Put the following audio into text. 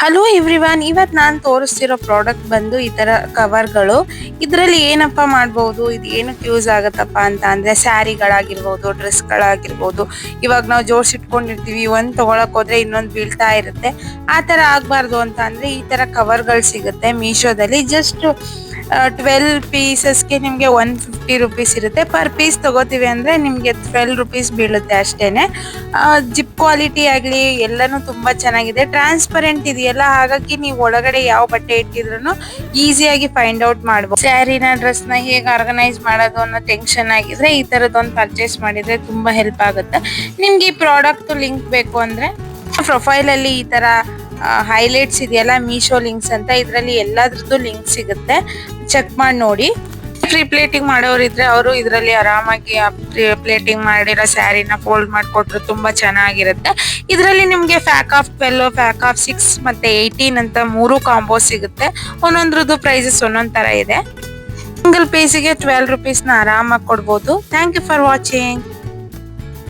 Hello everyone, ಇವತ್ತು ನಾನು ತೋರಿಸ್ತಿರೋ product ಬಂದು ಈ ತರ ಕವರ್ಗಳು. ಇದರಲ್ಲಿ ಏನಪ್ಪ ಮಾಡ್ಬೋದು, ಇದು ಏನಕ್ಕೆ ಯೂಸ್ ಆಗತ್ತಪ್ಪ ಅಂತ ಅಂದ್ರೆ ಸ್ಯಾರಿಗಳಾಗಿರ್ಬೋದು, ಡ್ರೆಸ್ಗಳಾಗಿರ್ಬೋದು. ಇವಾಗ ನಾವು ಜೋಡಿಸಿಟ್ಕೊಂಡಿರ್ತೀವಿ, ಒಂದ್ ತಗೊಳಕ್ ಹೋದ್ರೆ ಇನ್ನೊಂದು ಬೀಳ್ತಾ ಇರುತ್ತೆ. ಆ ತರ ಆಗ್ಬಾರ್ದು ಅಂತ ಅಂದ್ರೆ ಈ ತರ ಕವರ್ಗಳು ಸಿಗುತ್ತೆ ಮೀಶೋದಲ್ಲಿ. ಜಸ್ಟ್ 12 ಪೀಸಸ್ಗೆ ನಿಮಗೆ 150 ರುಪೀಸ್ ಇರುತ್ತೆ. ಪರ್ ಪೀಸ್ ತಗೋತೀವಿ ಅಂದ್ರೆ ನಿಮಗೆ 12 ರುಪೀಸ್ ಬೀಳುತ್ತೆ ಅಷ್ಟೇನೆ. ಜಿಪ್ ಕ್ವಾಲಿಟಿ ಆಗಲಿ ಎಲ್ಲನೂ ತುಂಬಾ ಚೆನ್ನಾಗಿದೆ. ಟ್ರಾನ್ಸ್ಪರೆಂಟ್ ಇದೆಯಲ್ಲ, ಹಾಗಾಗಿ ನೀವು ಒಳಗಡೆ ಯಾವ ಬಟ್ಟೆ ಇಟ್ಟಿದ್ರು ಈಸಿಯಾಗಿ ಫೈಂಡ್ ಔಟ್ ಮಾಡ್ಬೋದು. ಸ್ಯಾರಿನ ಡ್ರೆಸ್ನ ಹೇಗೆ ಆರ್ಗನೈಸ್ ಮಾಡೋದು ಅನ್ನೋ ಟೆನ್ಷನ್ ಆಗಿದ್ರೆ ಈ ತರದೊಂದು ಪರ್ಚೇಸ್ ಮಾಡಿದ್ರೆ ತುಂಬಾ ಹೆಲ್ಪ್ ಆಗುತ್ತೆ. ನಿಮ್ಗೆ ಈ ಪ್ರಾಡಕ್ಟ್ ಲಿಂಕ್ ಬೇಕು ಅಂದ್ರೆ ಪ್ರೊಫೈಲ್ ಅಲ್ಲಿ ಈ ತರ ಹೈಲೈಟ್ಸ್ ಇದೆಯಲ್ಲ, ಮೀಶೋ ಲಿಂಕ್ಸ್ ಅಂತ, ಇದರಲ್ಲಿ ಎಲ್ಲದ್ರದ್ದು ಲಿಂಕ್ ಸಿಗುತ್ತೆ. ಚೆಕ್ ಮಾಡಿ ನೋಡಿ. ಫ್ರೀ ಪ್ಲೇಟಿಂಗ್ ಮಾಡೋರಿದ್ರೆ ಅವರು ಇದರಲ್ಲಿ ಆರಾಮಾಗಿ ಪ್ಲೇಟಿಂಗ್ ಮಾಡಿರೋ ಸ್ಯಾರಿನ ಫೋಲ್ಡ್ ಮಾಡಿಕೊಟ್ರು ತುಂಬಾ ಚೆನ್ನಾಗಿರುತ್ತೆ. ಇದರಲ್ಲಿ ನಿಮ್ಗೆ ಫ್ಯಾಕ್ ಆಫ್ 12, ಫ್ಯಾಕ್ ಆಫ್ 6 ಮತ್ತೆ 18 ಅಂತ 3 ಕಾಂಬೋ ಸಿಗುತ್ತೆ. ಒಂದೊಂದ್ರದ್ದು ಪ್ರೈಸಸ್ ಒಂದೊಂದ್ ತರ ಇದೆ. ಸಿಂಗಲ್ ಪೀಸಿಗೆ 12 ರುಪೀಸ್ನ ಆರಾಮಾಗಿ ಕೊಡ್ಬೋದು. Thank you for watching.